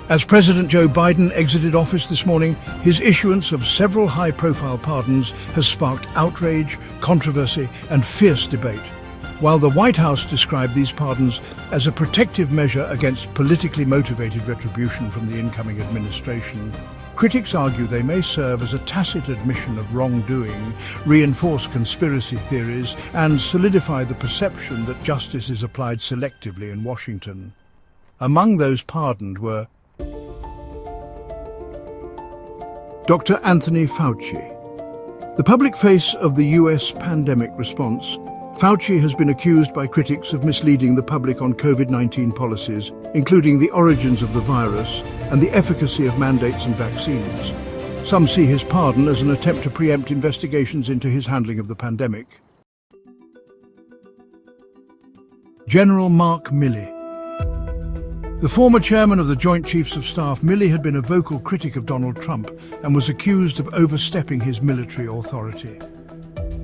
As President Joe Biden exited office this morning, his issuance of several high-profile pardons has sparked outrage, controversy, and fierce debate. While the White House described these pardons as a protective measure against politically motivated retribution from the incoming administration, critics argue they may serve as a tacit admission of wrongdoing, reinforce conspiracy theories, and solidify the perception that justice is applied selectively in Washington. Among those pardoned were Dr. Anthony Fauci. The public face of the US pandemic response, Fauci has been accused by critics of misleading the public on COVID-19 policies, including the origins of the virus and the efficacy of mandates and vaccines. Some see his pardon as an attempt to preempt investigations into his handling of the pandemic. General Mark Milley. The former chairman of the Joint Chiefs of Staff, Milley, had been a vocal critic of Donald Trump and was accused of overstepping his military authority.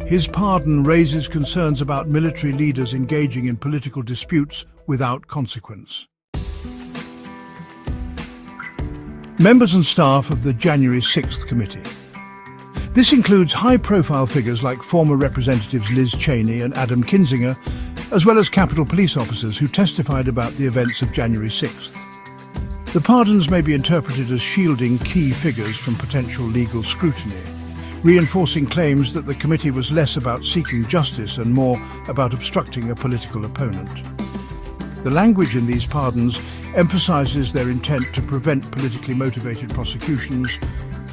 His pardon raises concerns about military leaders engaging in political disputes without consequence. Members and staff of the January 6th committee. This includes high-profile figures like former Representatives Liz Cheney and Adam Kinzinger, as well as Capitol Police officers who testified about the events of January 6th. The pardons may be interpreted as shielding key figures from potential legal scrutiny, reinforcing claims that the committee was less about seeking justice and more about obstructing a political opponent. The language in these pardons emphasizes their intent to prevent politically motivated prosecutions,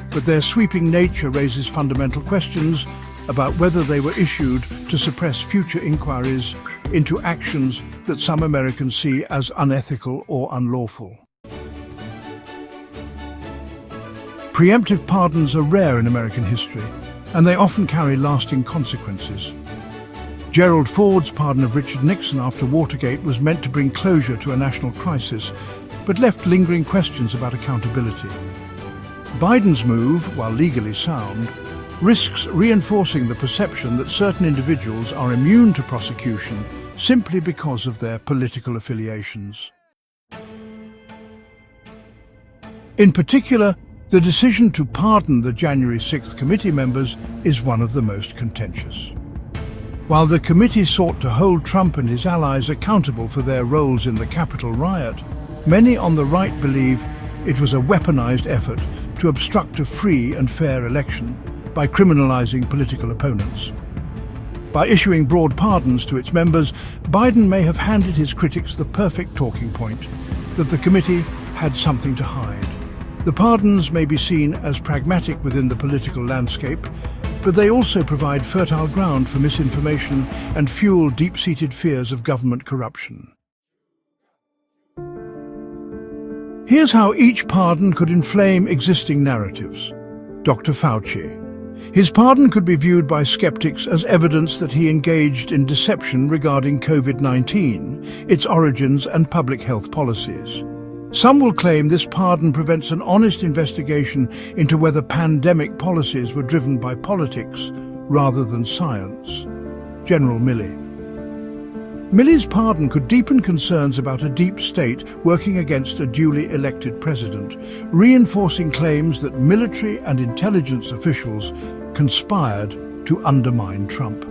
but their sweeping nature raises fundamental questions about whether they were issued to suppress future inquiries into actions that some Americans see as unethical or unlawful. Preemptive pardons are rare in American history, and they often carry lasting consequences. Gerald Ford's pardon of Richard Nixon after Watergate was meant to bring closure to a national crisis, but left lingering questions about accountability. Biden's move, while legally sound, risks reinforcing the perception that certain individuals are immune to prosecution simply because of their political affiliations. In particular, the decision to pardon the January 6th committee members is one of the most contentious. While the committee sought to hold Trump and his allies accountable for their roles in the Capitol riot, many on the right believe it was a weaponized effort to obstruct a free and fair election by criminalizing political opponents. By issuing broad pardons to its members, Biden may have handed his critics the perfect talking point, that the committee had something to hide. The pardons may be seen as pragmatic within the political landscape, but they also provide fertile ground for misinformation and fuel deep-seated fears of government corruption. Here's how each pardon could inflame existing narratives. Dr. Fauci. His pardon could be viewed by skeptics as evidence that he engaged in deception regarding COVID-19, its origins and public health policies. Some will claim this pardon prevents an honest investigation into whether pandemic policies were driven by politics rather than science. General Milley. Milley's pardon could deepen concerns about a deep state working against a duly elected president, reinforcing claims that military and intelligence officials conspired to undermine Trump.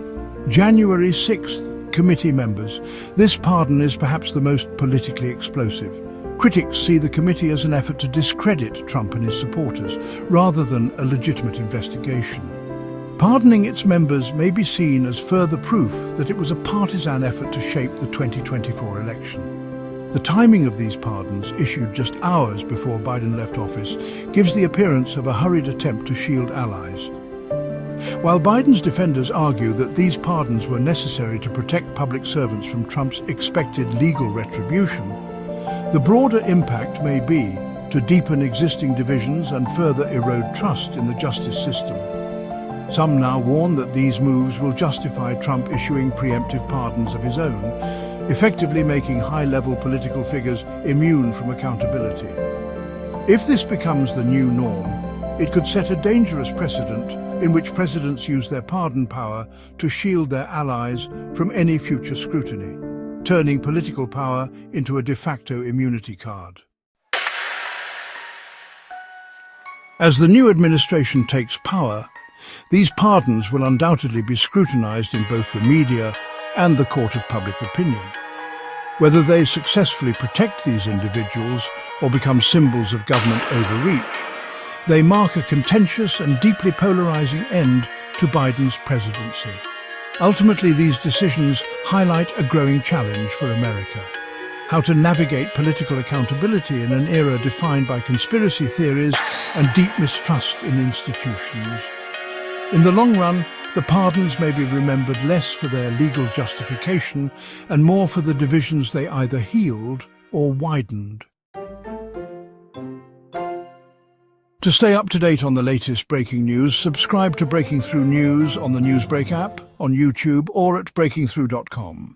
January 6th committee members. This pardon is perhaps the most politically explosive. Critics see the committee as an effort to discredit Trump and his supporters, rather than a legitimate investigation. Pardoning its members may be seen as further proof that it was a partisan effort to shape the 2024 election. The timing of these pardons, issued just hours before Biden left office, gives the appearance of a hurried attempt to shield allies. While Biden's defenders argue that these pardons were necessary to protect public servants from Trump's expected legal retribution, the broader impact may be to deepen existing divisions and further erode trust in the justice system. Some now warn that these moves will justify Trump issuing preemptive pardons of his own, effectively making high-level political figures immune from accountability. If this becomes the new norm, it could set a dangerous precedent in which presidents use their pardon power to shield their allies from any future scrutiny, turning political power into a de facto immunity card. As the new administration takes power, these pardons will undoubtedly be scrutinized in both the media and the court of public opinion. Whether they successfully protect these individuals or become symbols of government overreach, they mark a contentious and deeply polarizing end to Biden's presidency. Ultimately, these decisions highlight a growing challenge for America: how to navigate political accountability in an era defined by conspiracy theories and deep mistrust in institutions. In the long run, the pardons may be remembered less for their legal justification and more for the divisions they either healed or widened. To stay up to date on the latest breaking news, subscribe to Breaking Through News on the Newsbreak app, on YouTube, or at breakingthrough.com.